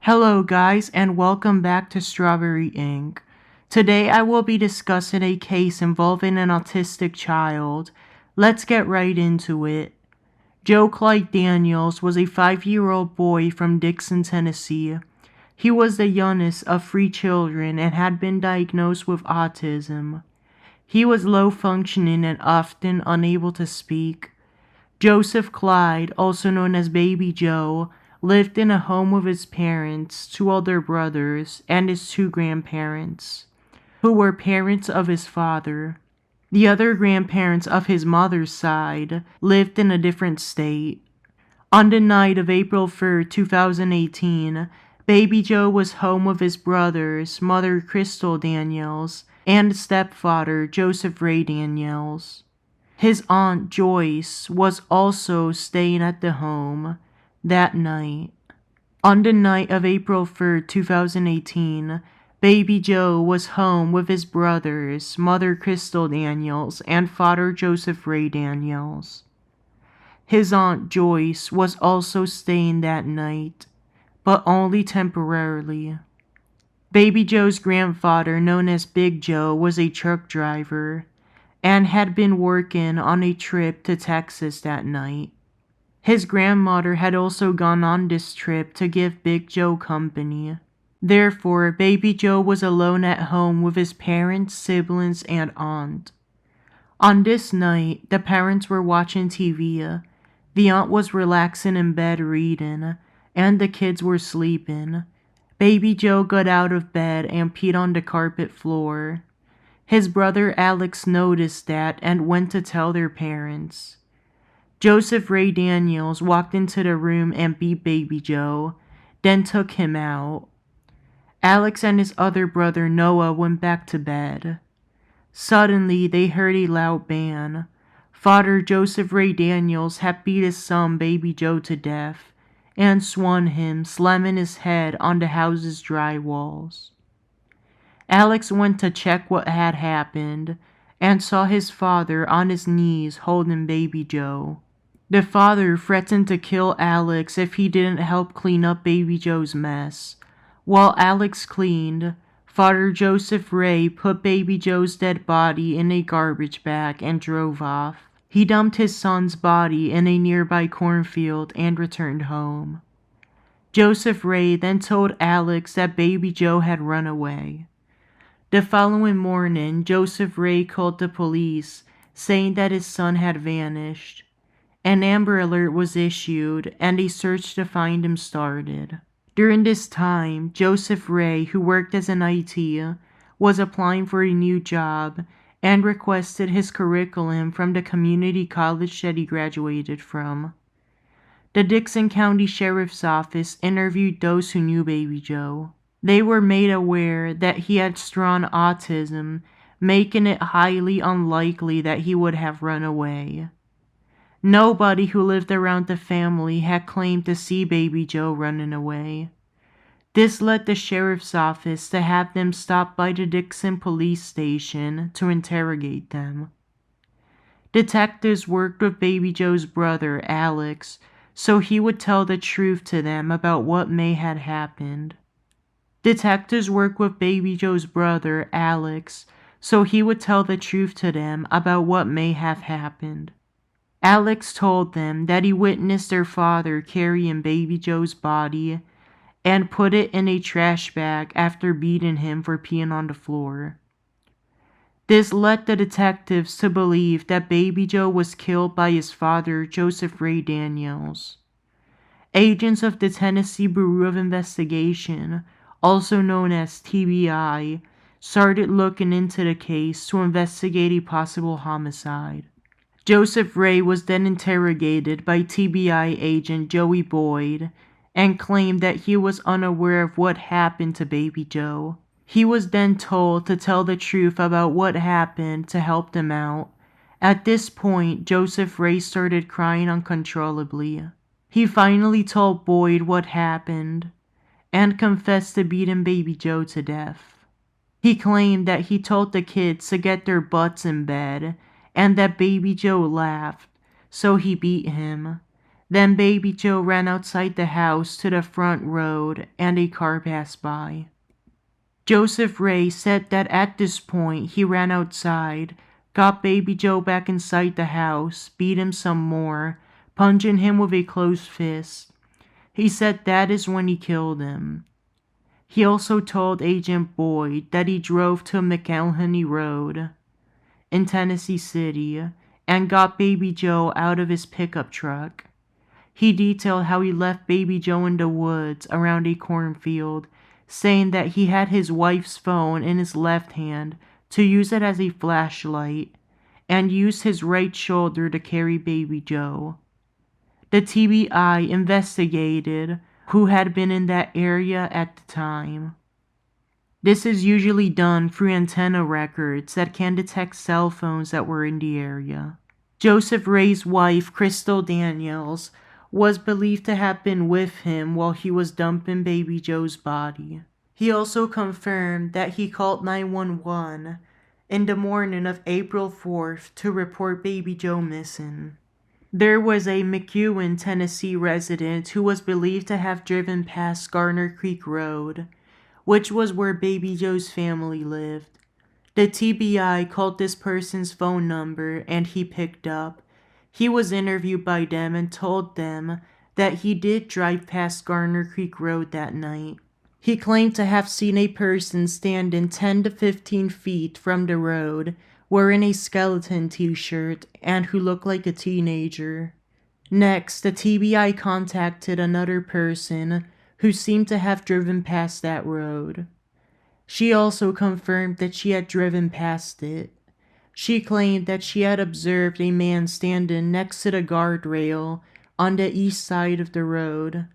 Hello guys and welcome back to Strawberry Inc. Today I will be discussing a case involving an autistic child. Let's get right into it. Joe Clyde Daniels was a 5-year-old boy from Dixon, Tennessee. He was the youngest of 3 children and had been diagnosed with autism. He was low functioning and often unable to speak. Joseph Clyde, also known as Baby Joe, lived in a home with his parents, 2 older brothers, and his 2 grandparents, who were parents of his father. The other grandparents of his mother's side lived in a different state. On the night of April 3rd, 2018, Baby Joe was home with his brothers, mother Krystal Daniels, and stepfather Joseph Ray Daniels. His aunt Joyce was also staying at the home that night. On the night of April 3rd, 2018, Baby Joe was home with his brothers, mother Krystal Daniels, and father Joseph Ray Daniels. His aunt Joyce was also staying that night, but only temporarily. Baby Joe's grandfather, known as Big Joe, was a truck driver and had been working on a trip to Texas that night. His grandmother had also gone on this trip to give Big Joe company. Therefore, Baby Joe was alone at home with his parents, siblings, and aunt. On this night, the parents were watching TV, the aunt was relaxing in bed reading, and the kids were sleeping. Baby Joe got out of bed and peed on the carpet floor. His brother Alex noticed that and went to tell their parents. Joseph Ray Daniels walked into the room and beat Baby Joe, then took him out. Alex and his other brother Noah went back to bed. Suddenly, they heard a loud bang. Father Joseph Ray Daniels had beat his son Baby Joe to death and swung him, slamming his head on the house's dry walls. Alex went to check what had happened and saw his father on his knees holding Baby Joe. The father threatened to kill Alex if he didn't help clean up Baby Joe's mess. While Alex cleaned, Father Joseph Ray put Baby Joe's dead body in a garbage bag and drove off. He dumped his son's body in a nearby cornfield and returned home. Joseph Ray then told Alex that Baby Joe had run away. The following morning, Joseph Ray called the police, saying that his son had vanished. An Amber Alert was issued, and a search to find him started. During this time, Joseph Ray, who worked as an IT, was applying for a new job and requested his curriculum from the community college that he graduated from. The Dixon County Sheriff's Office interviewed those who knew Baby Joe. They were made aware that he had strong autism, making it highly unlikely that he would have run away. Nobody who lived around the family had claimed to see Baby Joe running away. This led the sheriff's office to have them stop by the Dixon police station to interrogate them. Detectives worked with Baby Joe's brother, Alex, so he would tell the truth to them about what may have happened. Detectives worked with Baby Joe's brother, Alex, so he would tell the truth to them about what may have happened. Alex told them that he witnessed their father carrying Baby Joe's body and put it in a trash bag after beating him for peeing on the floor. This led the detectives to believe that Baby Joe was killed by his father, Joseph Ray Daniels. Agents of the Tennessee Bureau of Investigation, also known as TBI, started looking into the case to investigate a possible homicide. Joseph Ray was then interrogated by TBI agent Joey Boyd and claimed that he was unaware of what happened to Baby Joe. He was then told to tell the truth about what happened to help them out. At this point, Joseph Ray started crying uncontrollably. He finally told Boyd what happened and confessed to beating Baby Joe to death. He claimed that he told the kids to get their butts in bed and that Baby Joe laughed, so he beat him. Then Baby Joe ran outside the house to the front road and a car passed by. Joseph Ray said that at this point he ran outside, got Baby Joe back inside the house, beat him some more, punching him with a closed fist. He said that is when he killed him. He also told Agent Boyd that he drove to McElhenney Road in Tennessee City and got Baby Joe out of his pickup truck. He detailed how he left Baby Joe in the woods around a cornfield, saying that he had his wife's phone in his left hand to use it as a flashlight and used his right shoulder to carry Baby Joe. The TBI investigated who had been in that area at the time. This is usually done through antenna records that can detect cell phones that were in the area. Joseph Ray's wife, Krystal Daniels, was believed to have been with him while he was dumping Baby Joe's body. He also confirmed that he called 911 in the morning of April 4th to report Baby Joe missing. There was a McEwen, Tennessee resident who was believed to have driven past Garner Creek Road, which was where Baby Joe's family lived. The TBI called this person's phone number and he picked up. He was interviewed by them and told them that he did drive past Garner Creek Road that night. He claimed to have seen a person standing 10 to 15 feet from the road, wearing a skeleton t-shirt and who looked like a teenager. Next, the TBI contacted another person who seemed to have driven past that road. She also confirmed that she had driven past it. She claimed that she had observed a man standing next to the guardrail on the east side of the road.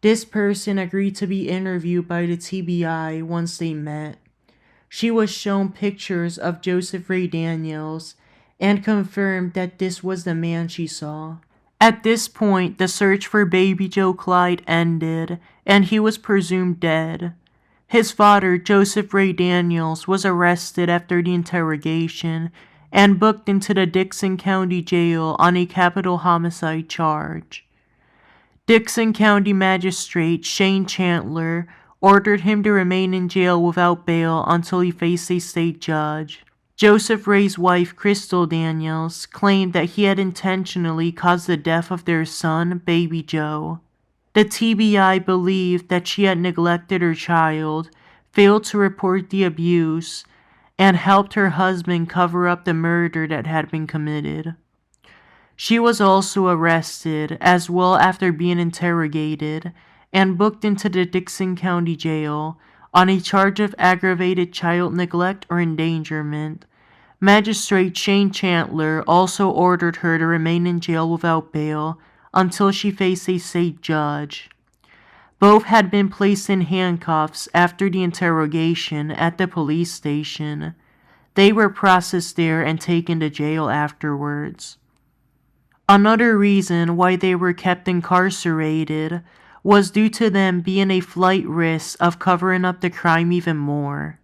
This person agreed to be interviewed by the TBI once they met. She was shown pictures of Joseph Ray Daniels and confirmed that this was the man she saw. At this point, the search for Baby Joe Clyde ended, and he was presumed dead. His father, Joseph Ray Daniels, was arrested after the interrogation and booked into the Dickson County Jail on a capital homicide charge. Dickson County Magistrate Shane Chandler ordered him to remain in jail without bail until he faced a state judge. Joseph Ray's wife, Krystal Daniels, claimed that he had intentionally caused the death of their son, Baby Joe. The TBI believed that she had neglected her child, failed to report the abuse, and helped her husband cover up the murder that had been committed. She was also arrested as well after being interrogated and booked into the Dickson County Jail on a charge of aggravated child neglect or endangerment. Magistrate Shane Chandler also ordered her to remain in jail without bail until she faced a state judge. Both had been placed in handcuffs after the interrogation at the police station. They were processed there and taken to jail afterwards. Another reason why they were kept incarcerated was due to them being a flight risk of covering up the crime even more.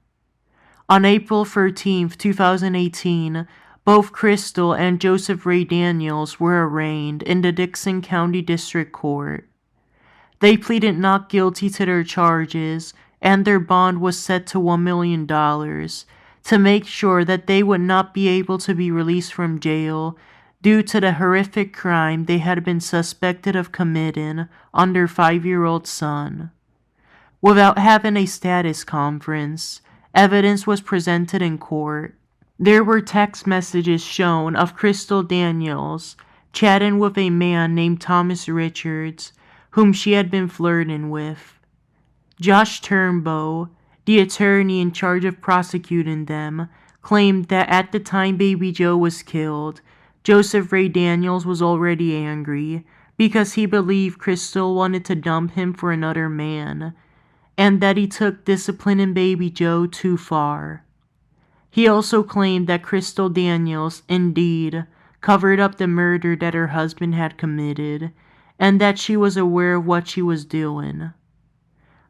On April 13, 2018, both Krystal and Joseph Ray Daniels were arraigned in the Dickson County District Court. They pleaded not guilty to their charges, and their bond was set to $1 million to make sure that they would not be able to be released from jail due to the horrific crime they had been suspected of committing on their 5-year-old son. Without having a status conference, evidence was presented in court. There were text messages shown of Krystal Daniels chatting with a man named Thomas Richards, whom she had been flirting with. Josh Turnbow, the attorney in charge of prosecuting them, claimed that at the time Baby Joe was killed, Joseph Ray Daniels was already angry because he believed Krystal wanted to dump him for another man, and that he took disciplining Baby Joe too far. He also claimed that Krystal Daniels, indeed, covered up the murder that her husband had committed, and that she was aware of what she was doing.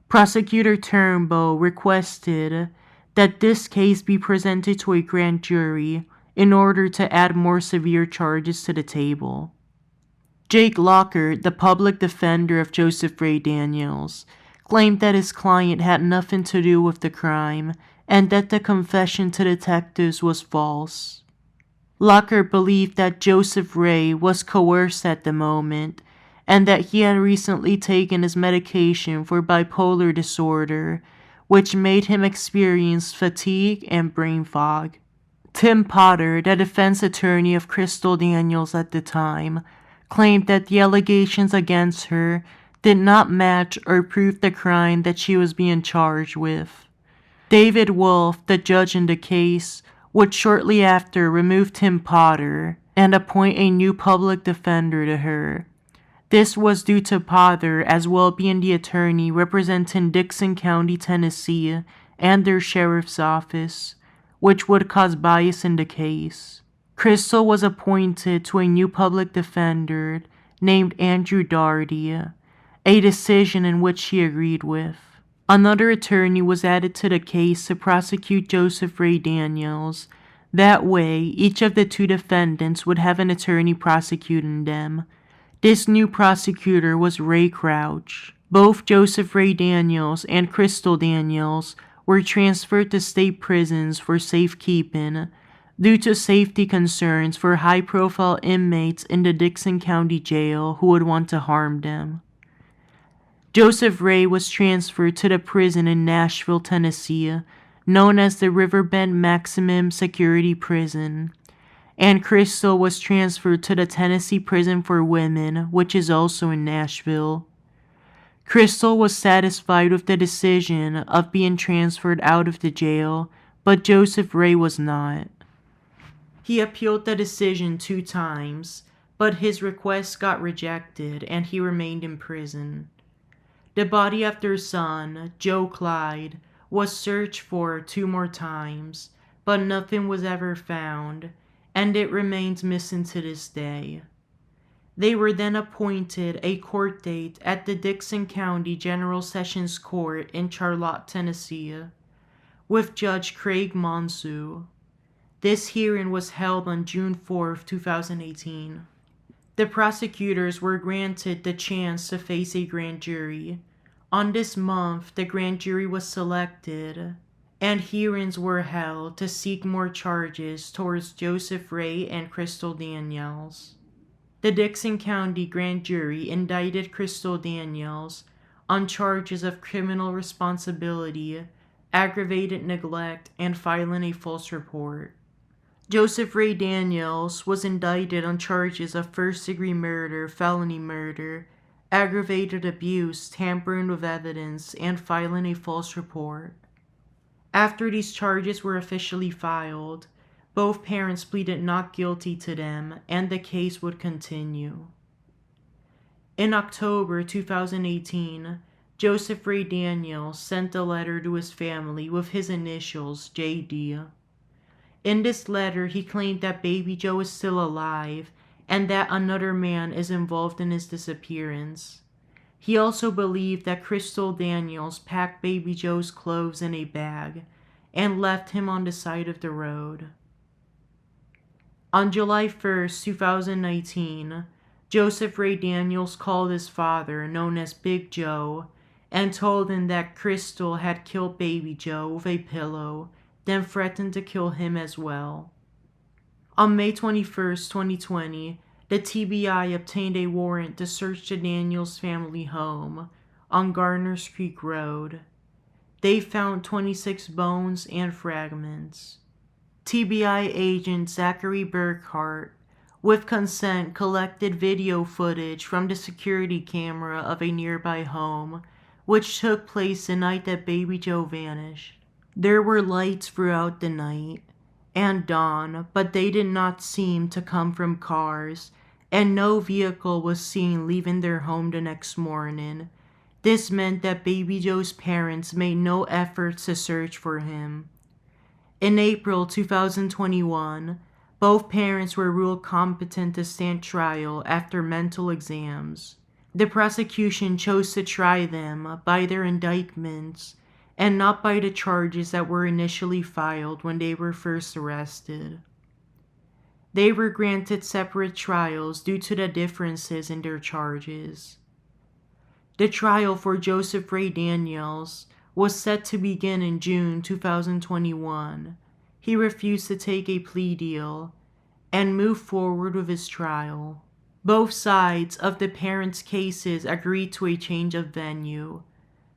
Prosecutor Turnbow requested that this case be presented to a grand jury in order to add more severe charges to the table. Jake Lockhart, the public defender of Joseph Ray Daniels, claimed that his client had nothing to do with the crime and that the confession to detectives was false. Lockhart believed that Joseph Ray was coerced at the moment and that he had recently taken his medication for bipolar disorder, which made him experience fatigue and brain fog. Tim Potter, the defense attorney of Krystal Daniels at the time, claimed that the allegations against her did not match or prove the crime that she was being charged with. David Wolf, the judge in the case, would shortly after remove Tim Potter and appoint a new public defender to her. This was due to Potter as well being the attorney representing Dickson County, Tennessee, and their sheriff's office, which would cause bias in the case. Krystal was appointed to a new public defender named Andrew Daugherty, a decision in which she agreed with. Another attorney was added to the case to prosecute Joseph Ray Daniels. That way, each of the two defendants would have an attorney prosecuting them. This new prosecutor was Ray Crouch. Both Joseph Ray Daniels and Krystal Daniels were transferred to state prisons for safekeeping due to safety concerns for high-profile inmates in the Dickson County Jail who would want to harm them. Joseph Ray was transferred to the prison in Nashville, Tennessee, known as the Riverbend Maximum Security Prison, and Krystal was transferred to the Tennessee Prison for Women, which is also in Nashville. Krystal was satisfied with the decision of being transferred out of the jail, but Joseph Ray was not. He appealed the decision 2 times, but his request got rejected and he remained in prison. The body of their son, Joe Clyde, was searched for 2 more times, but nothing was ever found, and it remains missing to this day. They were then appointed a court date at the Dickson County General Sessions Court in Charlotte, Tennessee, with Judge Craig Monsu. This hearing was held on June 4, 2018. The prosecutors were granted the chance to face a grand jury. On this month, the grand jury was selected, and hearings were held to seek more charges towards Joseph Ray and Krystal Daniels. The Dickson County grand jury indicted Krystal Daniels on charges of criminal responsibility, aggravated neglect, and filing a false report. Joseph Ray Daniels was indicted on charges of first-degree murder, felony murder, aggravated abuse, tampering with evidence, and filing a false report. After these charges were officially filed, both parents pleaded not guilty to them, and the case would continue. In October 2018, Joseph Ray Daniels sent a letter to his family with his initials, JD. In this letter, he claimed that baby Joe is still alive and that another man is involved in his disappearance. He also believed that Krystal Daniels packed baby Joe's clothes in a bag and left him on the side of the road. On July 1, 2019, Joseph Ray Daniels called his father, known as Big Joe, and told him that Krystal had killed baby Joe with a pillow, then threatened to kill him as well. On May 21, 2020, the TBI obtained a warrant to search the Daniels family home on Garners Creek Road. They found 26 bones and fragments. TBI agent Zachary Burkhart, with consent, collected video footage from the security camera of a nearby home, which took place the night that baby Joe vanished. There were lights throughout the night and dawn, but they did not seem to come from cars, and no vehicle was seen leaving their home the next morning. This meant that baby Joe's parents made no efforts to search for him. In April 2021, both parents were ruled competent to stand trial after mental exams. The prosecution chose to try them by their indictments and not by the charges that were initially filed when they were first arrested. They were granted separate trials due to the differences in their charges. The trial for Joseph Ray Daniels was set to begin in June 2021. He refused to take a plea deal and moved forward with his trial. Both sides of the parents' cases agreed to a change of venue.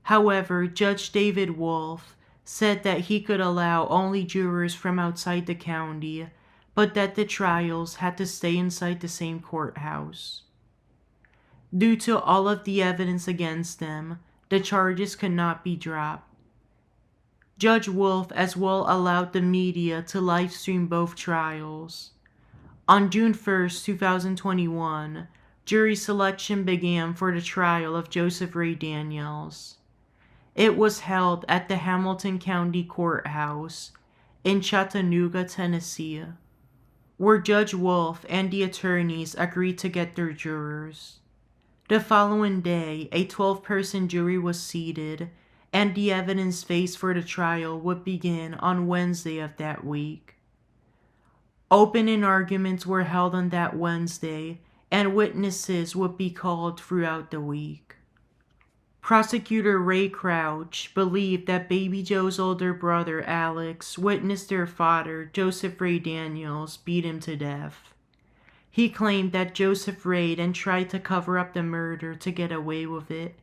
However, Judge David Wolf said that he could allow only jurors from outside the county, but that the trials had to stay inside the same courthouse. Due to all of the evidence against them, the charges could not be dropped. Judge Wolf as well allowed the media to live stream both trials. On June 1st, 2021, jury selection began for the trial of Joseph Ray Daniels. It was held at the Hamilton County Courthouse in Chattanooga, Tennessee, where Judge Wolf and the attorneys agreed to get their jurors. The following day, a 12-person jury was seated, and the evidence phase for the trial would begin on Wednesday of that week. Opening arguments were held on that Wednesday, and witnesses would be called throughout the week. Prosecutor Ray Crouch believed that Baby Joe's older brother Alex witnessed their father, Joseph Ray Daniels, beat him to death. He claimed that Joseph Ray then tried to cover up the murder to get away with it,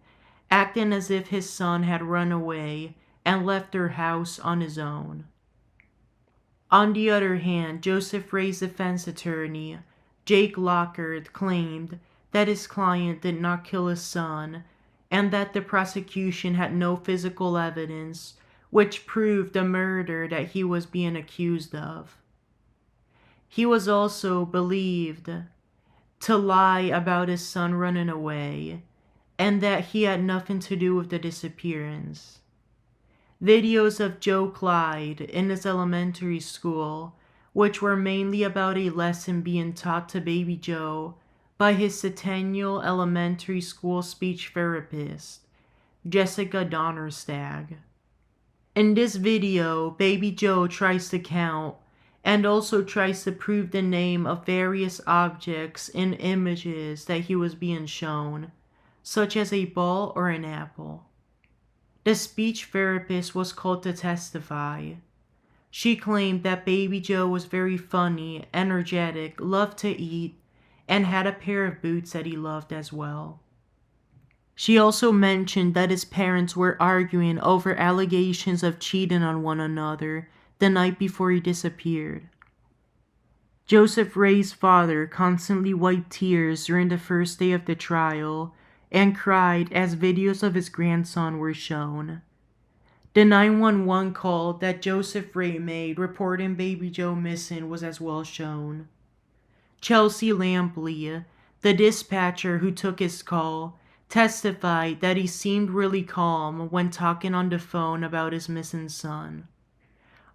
acting as if his son had run away and left their house on his own. On the other hand, Joseph Ray's defense attorney, Jake Lockhart, claimed that his client did not kill his son and that the prosecution had no physical evidence which proved the murder that he was being accused of. He was also believed to lie about his son running away and that he had nothing to do with the disappearance. Videos of Joe Clyde in his elementary school, which were mainly about a lesson being taught to Baby Joe by his Centennial Elementary School speech therapist, Jessica Donnerstag. In this video, Baby Joe tries to count and also tries to prove the name of various objects in images that he was being shown, such as a ball or an apple. The speech therapist was called to testify. She claimed that Baby Joe was very funny, energetic, loved to eat, and had a pair of boots that he loved as well. She also mentioned that his parents were arguing over allegations of cheating on one another the night before he disappeared. Joseph Ray's father constantly wiped tears during the first day of the trial and cried as videos of his grandson were shown. The 911 call that Joseph Ray made reporting Baby Joe missing was as well shown. Chelsea Lampley, the dispatcher who took his call, testified that he seemed really calm when talking on the phone about his missing son.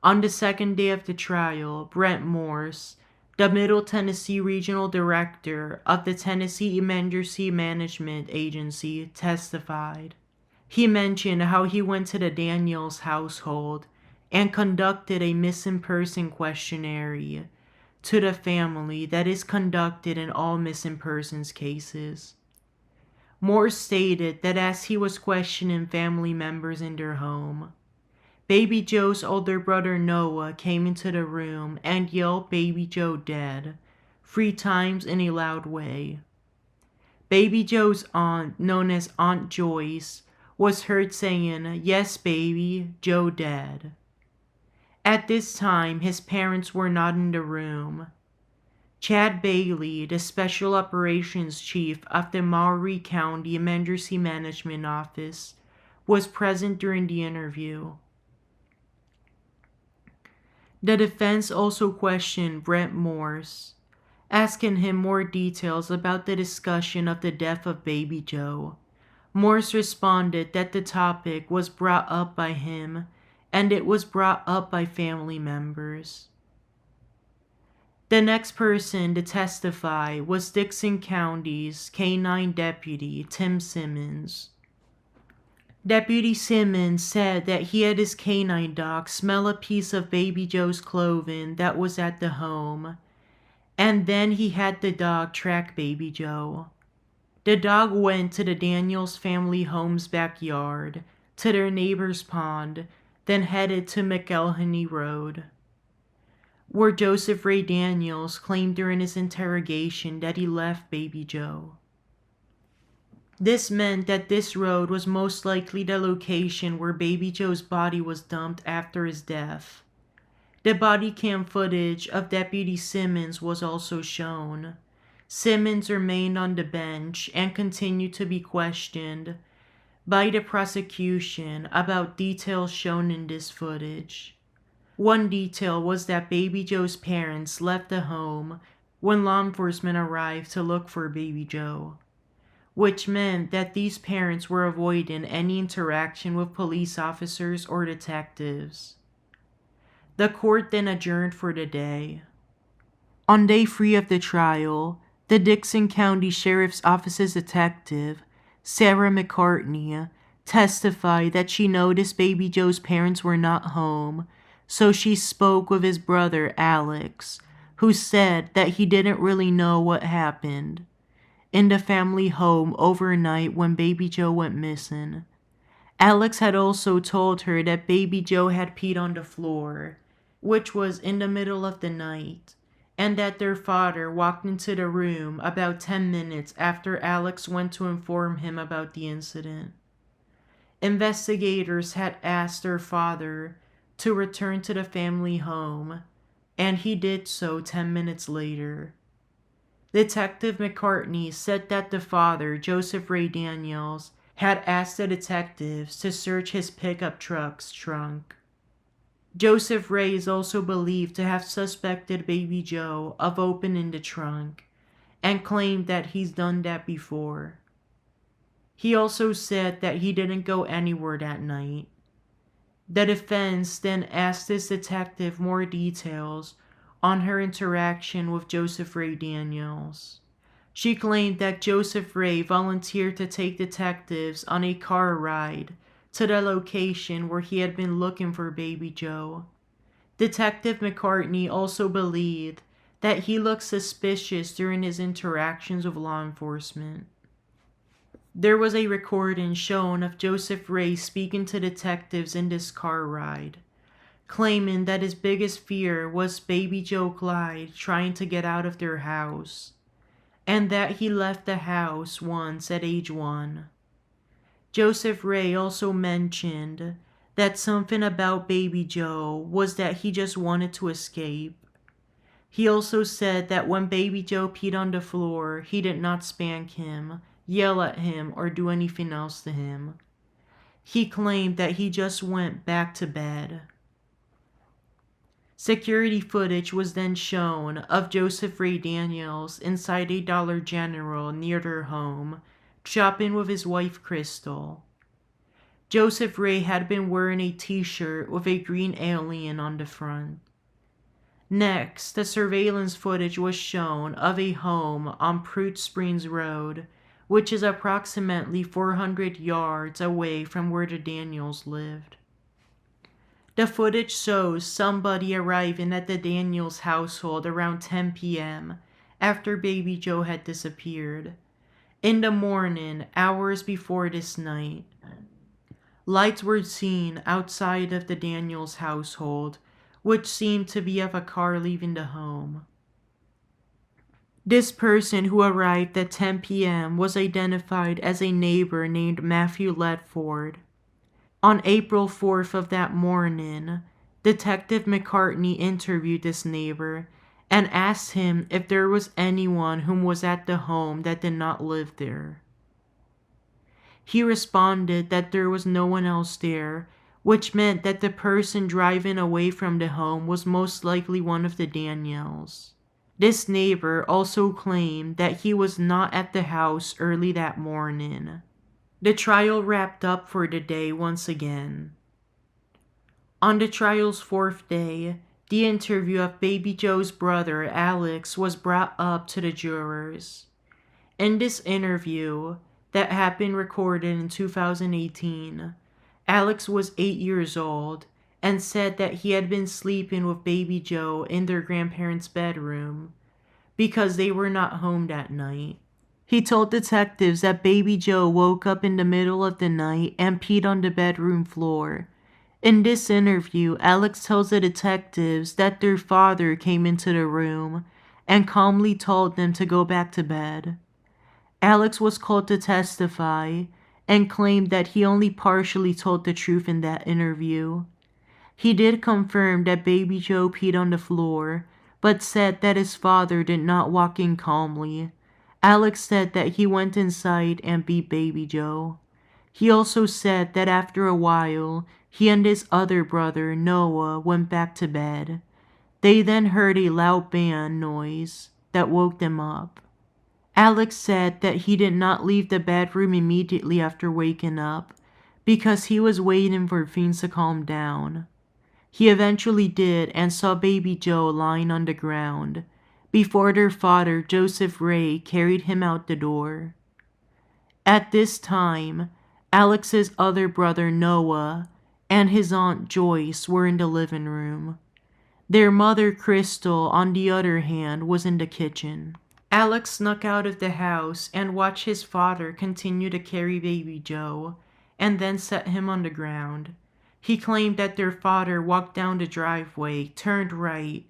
On the second day of the trial, Brent Morse, the Middle Tennessee Regional Director of the Tennessee Emergency Management Agency, testified. He mentioned how he went to the Daniels household and conducted a missing person questionnaire to the family that is conducted in all missing persons cases. Morse stated that as he was questioning family members in their home, Baby Joe's older brother Noah came into the room and yelled Baby Joe dead 3 times in a loud way. Baby Joe's aunt, known as Aunt Joyce, was heard saying, "Yes, baby, Joe dead." At this time, his parents were not in the room. Chad Bailey, the Special Operations Chief of the Maury County Emergency Management Office, was present during the interview. The defense also questioned Brent Morse, asking him more details about the discussion of the death of Baby Joe. Morse responded that the topic was brought up by him and it was brought up by family members. The next person to testify was Dickson County's K-9 deputy, Tim Simmons. Deputy Simmons said that he had his K-9 dog smell a piece of Baby Joe's clothing that was at the home, And then he had the dog track Baby Joe. The dog went to the Daniels family home's backyard, to their neighbor's pond, then headed to McElhenney Road, where Joseph Ray Daniels claimed during his interrogation that he left Baby Joe. This meant that this road was most likely the location where Baby Joe's body was dumped after his death. The body cam footage of Deputy Simmons was also shown. Simmons remained on the bench and continued to be questioned by the prosecution about details shown in this footage. One detail was that Baby Joe's parents left the home when law enforcement arrived to look for Baby Joe, which meant that these parents were avoiding any interaction with police officers or detectives. The court then adjourned for the day. On day 3 of the trial, the Dixon County Sheriff's Office's detective, Sarah McCartney, testified that she noticed Baby Joe's parents were not home, so she spoke with his brother, Alex, who said that he didn't really know what happened in the family home overnight when Baby Joe went missing. Alex had also told her that Baby Joe had peed on the floor, which was in the middle of the night, and that their father walked into the room about 10 minutes after Alex went to inform him about the incident. Investigators had asked their father to return to the family home, and he did so 10 minutes later. Detective McCartney said that the father, Joseph Ray Daniels, had asked the detectives to search his pickup truck's trunk. Joseph Ray is also believed to have suspected Baby Joe of opening the trunk and claimed that he's done that before. He also said that he didn't go anywhere that night. The defense then asked this detective more details on her interaction with Joseph Ray Daniels. She claimed that Joseph Ray volunteered to take detectives on a car ride to the location where he had been looking for Baby Joe. Detective McCartney also believed that he looked suspicious during his interactions with law enforcement. There was a recording shown of Joseph Ray speaking to detectives in this car ride, claiming that his biggest fear was Baby Joe Clyde trying to get out of their house, and that he left the house once at age 1. Joseph Ray also mentioned that something about Baby Joe was that he just wanted to escape. He also said that when Baby Joe peed on the floor, he did not spank him, yell at him, or do anything else to him. He claimed that he just went back to bed. Security footage was then shown of Joseph Ray Daniels inside a Dollar General near their home, shopping with his wife Krystal. Joseph Ray had been wearing a t-shirt with a green alien on the front. Next, the surveillance footage was shown of a home on Prute Springs Road, which is approximately 400 yards away from where the Daniels lived. The footage shows somebody arriving at the Daniels household around 10 p.m. after Baby Joe had disappeared. In the morning, hours before this night, lights were seen outside of the Daniels household, which seemed to be of a car leaving the home. This person who arrived at 10 p.m. was identified as a neighbor named Matthew Ledford. On April 4th of that morning, Detective McCartney interviewed this neighbor and asked him if there was anyone whom was at the home that did not live there. He responded that there was no one else there, which meant that the person driving away from the home was most likely one of the Daniels. This neighbor also claimed that he was not at the house early that morning. The trial wrapped up for the day once again. On the trial's 4th day, the interview of Baby Joe's brother, Alex, was brought up to the jurors. In this interview, that had been recorded in 2018, Alex was 8 years old and said that he had been sleeping with Baby Joe in their grandparents' bedroom, because they were not home that night. He told detectives that baby Joe woke up in the middle of the night and peed on the bedroom floor. In this interview, Alex tells the detectives that their father came into the room and calmly told them to go back to bed. Alex was called to testify and claimed that he only partially told the truth in that interview. He did confirm that baby Joe peed on the floor, but said that his father did not walk in calmly. Alex said that he went inside and beat baby Joe. He also said that after a while, he and his other brother, Noah, went back to bed. They then heard a loud bang noise that woke them up. Alex said that he did not leave the bedroom immediately after waking up because he was waiting for things to calm down. He eventually did and saw baby Joe lying on the ground before their father, Joseph Ray, carried him out the door. At this time, Alex's other brother, Noah, and his aunt Joyce were in the living room. Their mother, Krystal, on the other hand, was in the kitchen. Alex snuck out of the house and watched his father continue to carry baby Joe and then set him on the ground. He claimed that their father walked down the driveway, turned right,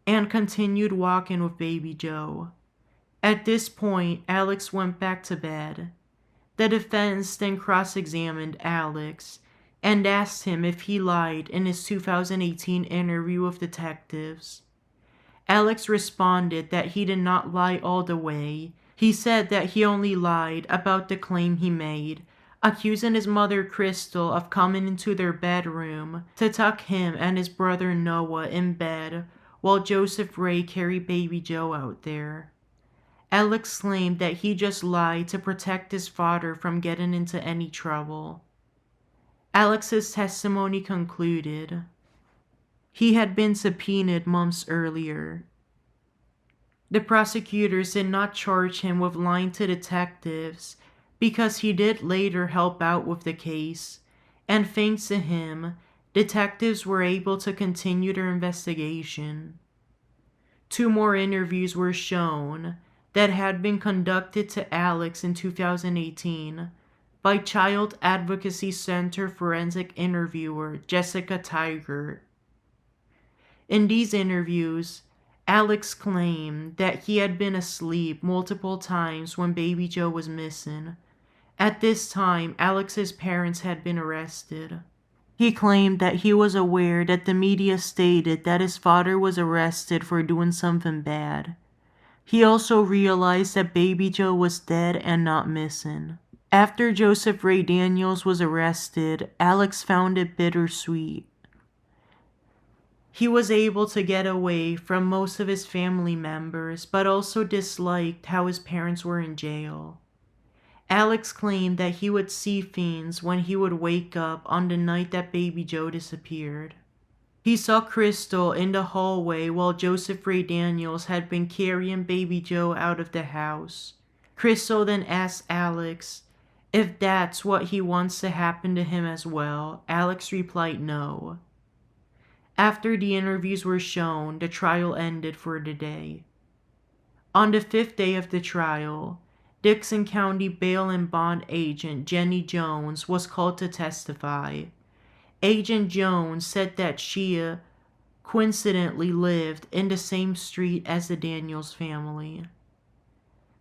and continued walking with baby Joe. At this point, Alex went back to bed. The defense then cross-examined Alex and asked him if he lied in his 2018 interview with detectives. Alex responded that he did not lie all the way. He said that he only lied about the claim he made, accusing his mother Krystal of coming into their bedroom to tuck him and his brother Noah in bed while Joseph Ray carried baby Joe out there. Alex claimed that he just lied to protect his father from getting into any trouble. Alex's testimony concluded. He had been subpoenaed months earlier. The prosecutors did not charge him with lying to detectives because he did later help out with the case, and thanks to him, detectives were able to continue their investigation. 2 more interviews were shown that had been conducted to Alex in 2018 by Child Advocacy Center forensic interviewer Jessica Tiger. In these interviews, Alex claimed that he had been asleep multiple times when baby Joe was missing. At this time, Alex's parents had been arrested. He claimed that he was aware that the media stated that his father was arrested for doing something bad. He also realized that baby Joe was dead and not missing. After Joseph Ray Daniels was arrested, Alex found it bittersweet. He was able to get away from most of his family members, but also disliked how his parents were in jail. Alex claimed that he would see fiends when he would wake up on the night that baby Joe disappeared. He saw Krystal in the hallway while Joseph Ray Daniels had been carrying baby Joe out of the house. Krystal then asked Alex if that's what he wants to happen to him as well. Alex replied no. After the interviews were shown, the trial ended for the day. On the 5th day of the trial, Dixon County Bail and Bond Agent Jenny Jones was called to testify. Agent Jones said that she coincidentally lived in the same street as the Daniels family.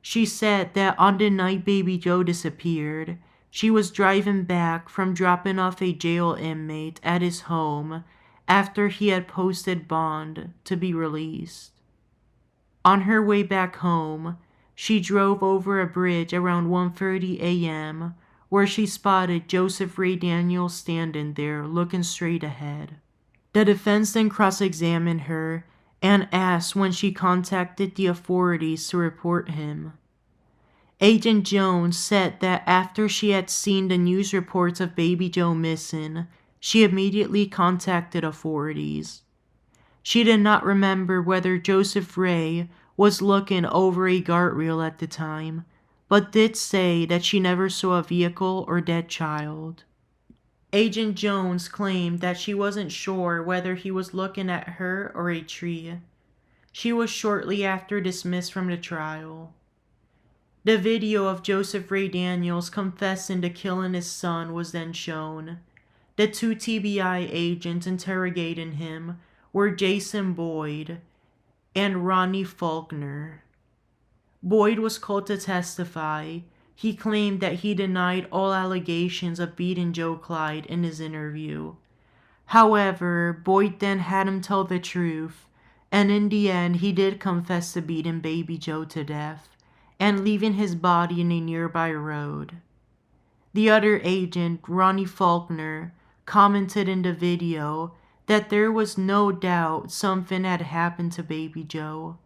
She said that on the night baby Joe disappeared, she was driving back from dropping off a jail inmate at his home after he had posted bond to be released. On her way back home, she drove over a bridge around 1:30 a.m. where she spotted Joseph Ray Daniels standing there looking straight ahead. The defense then cross-examined her and asked when she contacted the authorities to report him. Agent Jones said that after she had seen the news reports of baby Joe missing, she immediately contacted authorities. She did not remember whether Joseph Ray was looking over a guardrail at the time, but did say that she never saw a vehicle or dead child. Agent Jones claimed that she wasn't sure whether he was looking at her or a tree. She was shortly after dismissed from the trial. The video of Joseph Ray Daniels confessing to killing his son was then shown. The two TBI agents interrogating him were Jason Boyd and Ronnie Faulkner. Boyd was called to testify. He claimed that he denied all allegations of beating Joe Clyde in his interview. However, Boyd then had him tell the truth, and in the end he did confess to beating baby Joe to death and leaving his body in a nearby road. The other agent, Ronnie Faulkner, commented in the video that there was no doubt something had happened to baby Joe.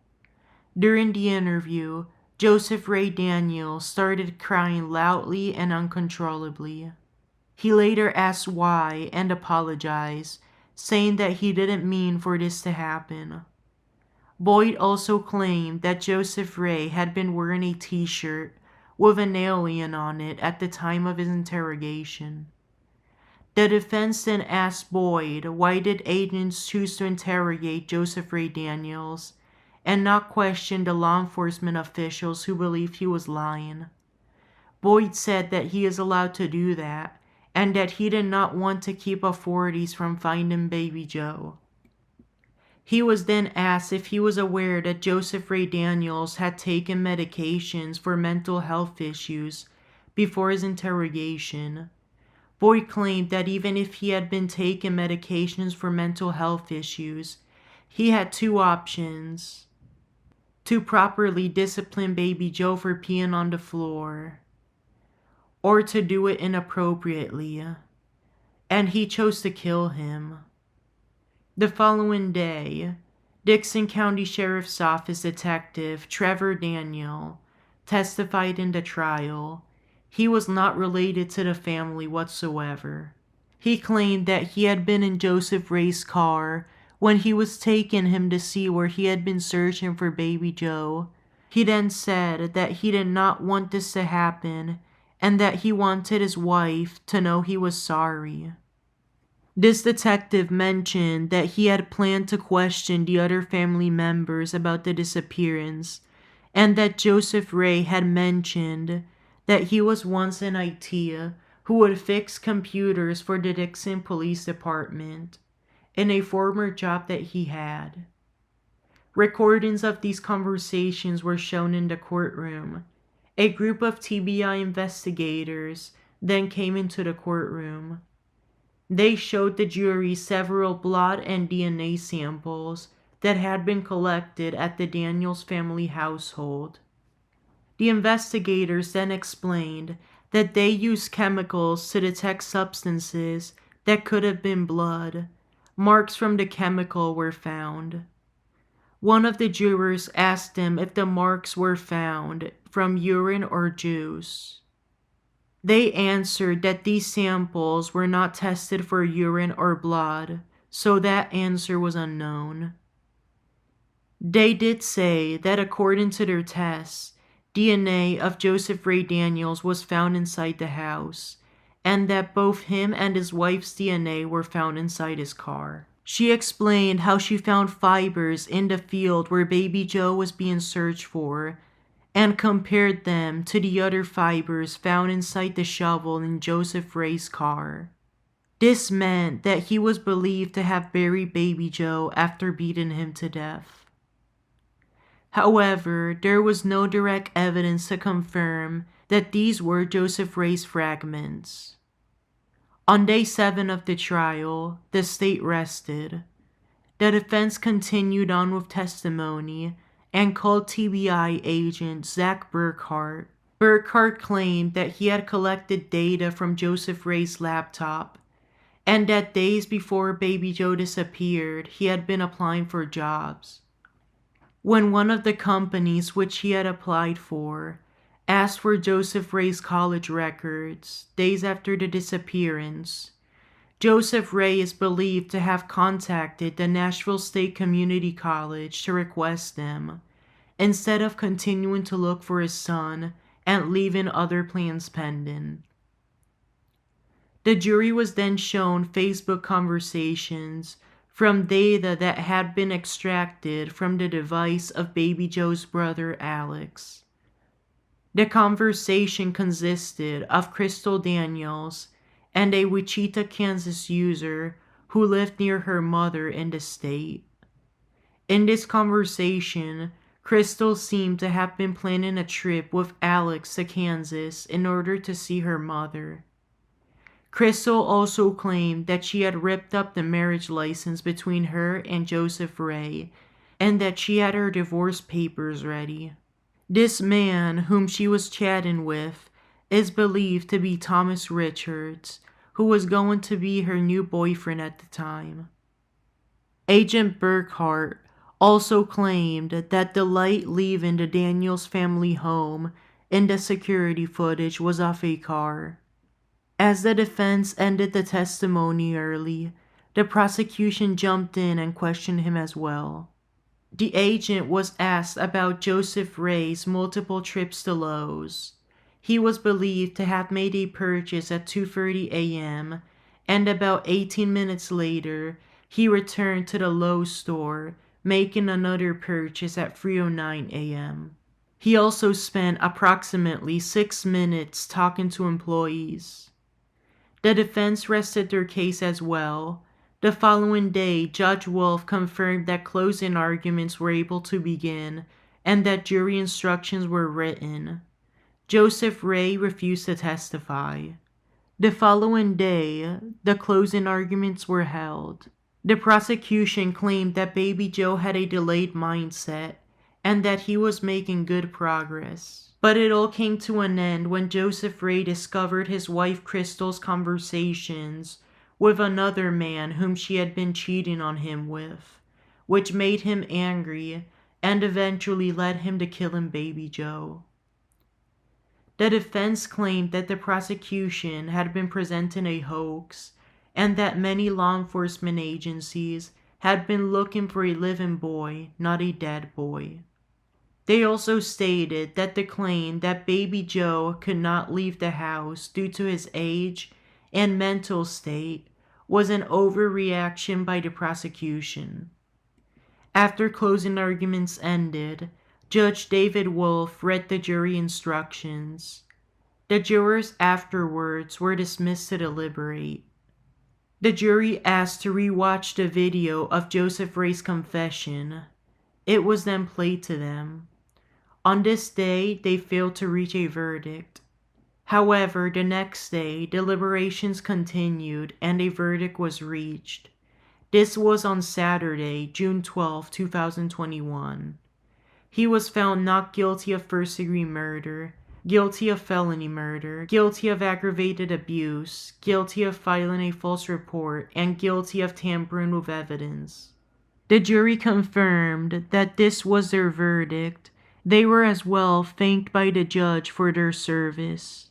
During the interview, Joseph Ray Daniels started crying loudly and uncontrollably. He later asked why and apologized, saying that he didn't mean for this to happen. Boyd also claimed that Joseph Ray had been wearing a t-shirt with an alien on it at the time of his interrogation. The defense then asked Boyd why did agents choose to interrogate Joseph Ray Daniels and not question the law enforcement officials who believed he was lying. Boyd said that he is allowed to do that and that he did not want to keep authorities from finding baby Joe. He was then asked if he was aware that Joseph Ray Daniels had taken medications for mental health issues before his interrogation. Boyd claimed that even if he had been taking medications for mental health issues, he had two options: to properly discipline baby Joe for peeing on the floor, or to do it inappropriately, and he chose to kill him. The following day, Dixon County Sheriff's Office Detective Trevor Daniel testified in the trial. He was not related to the family whatsoever. He claimed that he had been in Joseph Ray's car when he was taking him to see where he had been searching for baby Joe. He then said that he did not want this to happen and that he wanted his wife to know he was sorry. This detective mentioned that he had planned to question the other family members about the disappearance and that Joseph Ray had mentioned that he was once an IT who would fix computers for the Dixon Police Department in a former job that he had. Recordings of these conversations were shown in the courtroom. A group of TBI investigators then came into the courtroom. They showed the jury several blood and DNA samples that had been collected at the Daniels family household. The investigators then explained that they used chemicals to detect substances that could have been blood. Marks from the chemical were found. One of the jurors asked them if the marks were found from urine or juice. They answered that these samples were not tested for urine or blood, so that answer was unknown. They did say that according to their tests, DNA of Joseph Ray Daniels was found inside the house, and that both him and his wife's DNA were found inside his car. She explained how she found fibers in the field where baby Joe was being searched for, and compared them to the other fibers found inside the shovel in Joseph Ray's car. This meant that he was believed to have buried baby Joe after beating him to death. However, there was no direct evidence to confirm that these were Joseph Ray's fragments. On day 7 of the trial, the state rested. The defense continued on with testimony and called TBI agent Zach Burkhart. Burkhart claimed that he had collected data from Joseph Ray's laptop and that days before baby Joe disappeared, he had been applying for jobs. When one of the companies which he had applied for asked for Joseph Ray's college records days after the disappearance, Joseph Ray is believed to have contacted the Nashville State Community College to request them, instead of continuing to look for his son and leaving other plans pending. The jury was then shown Facebook conversations from data that had been extracted from the device of Baby Joe's brother Alex. The conversation consisted of Krystal Daniels and a Wichita, Kansas user who lived near her mother in the state. In this conversation, Krystal seemed to have been planning a trip with Alex to Kansas in order to see her mother. Krystal also claimed that she had ripped up the marriage license between her and Joseph Ray, and that she had her divorce papers ready. This man, whom she was chatting with, is believed to be Thomas Richards, who was going to be her new boyfriend at the time. Agent Burkhart also claimed that the light leaving the Daniels family home in the security footage was off a car. As the defense ended the testimony early, the prosecution jumped in and questioned him as well. The agent was asked about Joseph Ray's multiple trips to Lowe's. He was believed to have made a purchase at 2:30 a.m., and about 18 minutes later, he returned to the Lowe's store, making another purchase at 3:09 a.m. He also spent approximately 6 minutes talking to employees. The defense rested their case as well. The following day, Judge Wolf confirmed that closing arguments were able to begin and that jury instructions were written. Joseph Ray refused to testify. The following day, the closing arguments were held. The prosecution claimed that Baby Joe had a delayed mindset and that he was making good progress. But it all came to an end when Joseph Ray discovered his wife Krystal's conversations with another man whom she had been cheating on him with, which made him angry and eventually led him to killing Baby Joe. The defense claimed that the prosecution had been presenting a hoax and that many law enforcement agencies had been looking for a living boy, not a dead boy. They also stated that the claim that Baby Joe could not leave the house due to his age and mental state was an overreaction by the prosecution. After closing arguments ended, Judge David Wolf read the jury instructions. The jurors afterwards were dismissed to deliberate. The jury asked to rewatch the video of Joseph Ray's confession. It was then played to them. On this day, they failed to reach a verdict. However, the next day, deliberations continued and a verdict was reached. This was on Saturday, June 12, 2021. He was found not guilty of first-degree murder, guilty of felony murder, guilty of aggravated abuse, guilty of filing a false report, and guilty of tampering with evidence. The jury confirmed that this was their verdict. They were as well thanked by the judge for their service.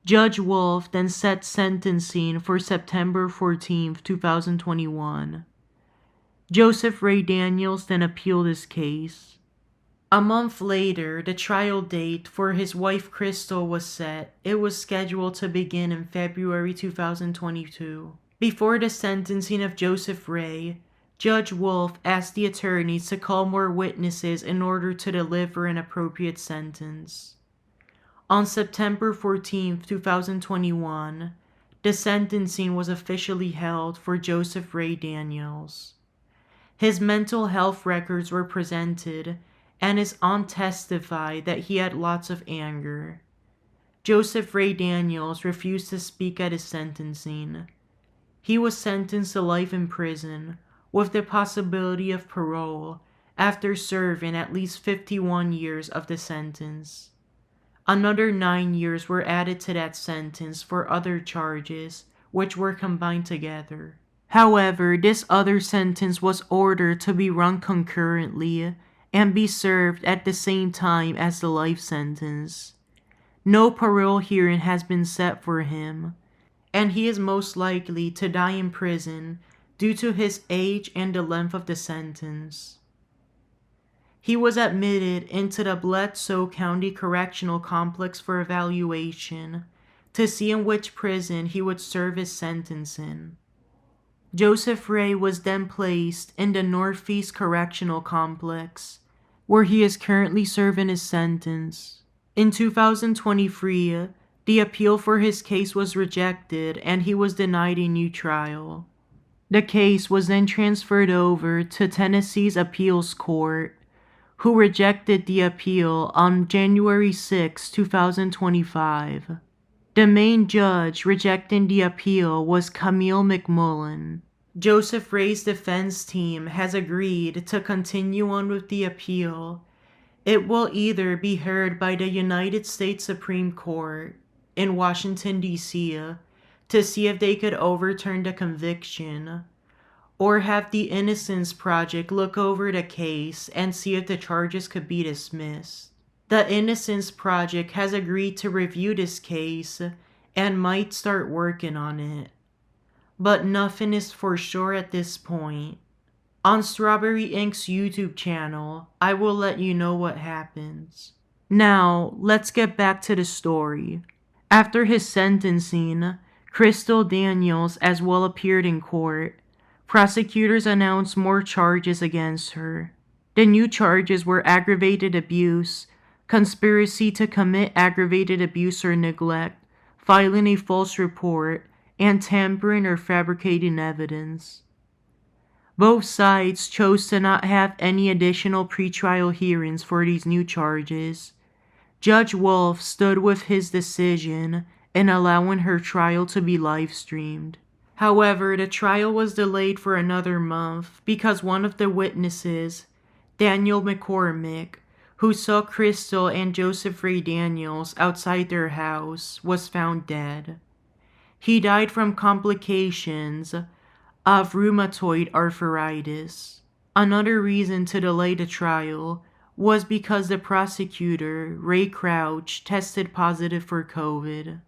Judge Wolf then set sentencing for September 14, 2021. Joseph Ray Daniels then appealed his case. A month later, the trial date for his wife Krystal was set. It was scheduled to begin in February 2022. Before the sentencing of Joseph Ray, Judge Wolf asked the attorneys to call more witnesses in order to deliver an appropriate sentence. On September 14, 2021, the sentencing was officially held for Joseph Ray Daniels. His mental health records were presented, and his aunt testified that he had lots of anger. Joseph Ray Daniels refused to speak at his sentencing. He was sentenced to life in prison, with the possibility of parole after serving at least 51 years of the sentence. Another 9 years were added to that sentence for other charges, which were combined together. However, this other sentence was ordered to be run concurrently and be served at the same time as the life sentence. No parole hearing has been set for him, and he is most likely to die in prison due to his age and the length of the sentence. He was admitted into the Bledsoe County Correctional Complex for evaluation to see in which prison he would serve his sentence in. Joseph Ray was then placed in the Northeast Correctional Complex, where he is currently serving his sentence. In 2023, the appeal for his case was rejected and he was denied a new trial. The case was then transferred over to Tennessee's Appeals Court, who rejected the appeal on January 6, 2025. The main judge rejecting the appeal was Camille McMullen. Joseph Ray's defense team has agreed to continue on with the appeal. It will either be heard by the United States Supreme Court in Washington, D.C., to see if they could overturn the conviction, or have the Innocence Project look over the case and see if the charges could be dismissed. The Innocence Project has agreed to review this case and might start working on it, but nothing is for sure at this point. On Strawberry Inc.'s YouTube channel, I will let you know what happens. Now, let's get back to the story. After his sentencing, Krystal Daniels as well appeared in court. Prosecutors announced more charges against her. The new charges were aggravated abuse, conspiracy to commit aggravated abuse or neglect, filing a false report, and tampering or fabricating evidence. Both sides chose to not have any additional pretrial hearings for these new charges. Judge Wolf stood with his decision in allowing her trial to be live-streamed. However, the trial was delayed for another month because one of the witnesses, Daniel McCormick, who saw Krystal and Joseph Ray Daniels outside their house, was found dead. He died from complications of rheumatoid arthritis. Another reason to delay the trial was because the prosecutor, Ray Crouch, tested positive for COVID.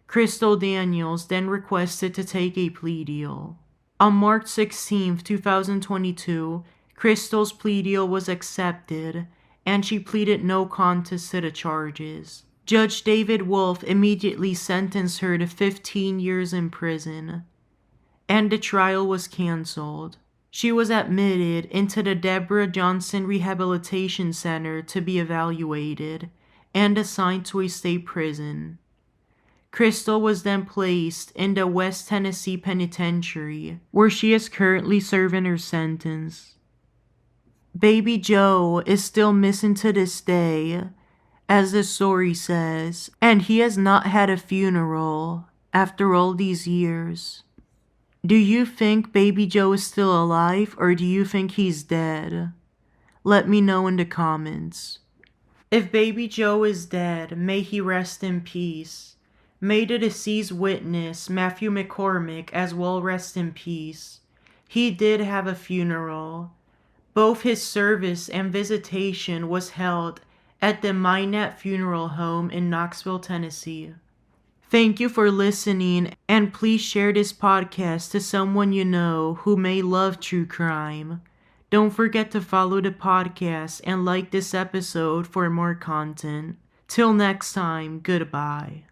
Krystal Daniels then requested to take a plea deal. On March 16, 2022, Krystal's plea deal was accepted and she pleaded no contest to the charges. Judge David Wolf immediately sentenced her to 15 years in prison, and the trial was canceled. She was admitted into the Deborah Johnson Rehabilitation Center to be evaluated and assigned to a state prison. Krystal was then placed in the West Tennessee Penitentiary, where she is currently serving her sentence. Baby Joe is still missing to this day, as the story says, and he has not had a funeral after all these years. Do you think Baby Joe is still alive, or do you think he's dead? Let me know in the comments. If Baby Joe is dead, may he rest in peace. May the deceased witness, Matthew McCormick, as well rest in peace. He did have a funeral. Both his service and visitation was held at the Minot Funeral Home in Knoxville, Tennessee. Thank you for listening, and please share this podcast to someone you know who may love true crime. Don't forget to follow the podcast and like this episode for more content. Till next time, goodbye.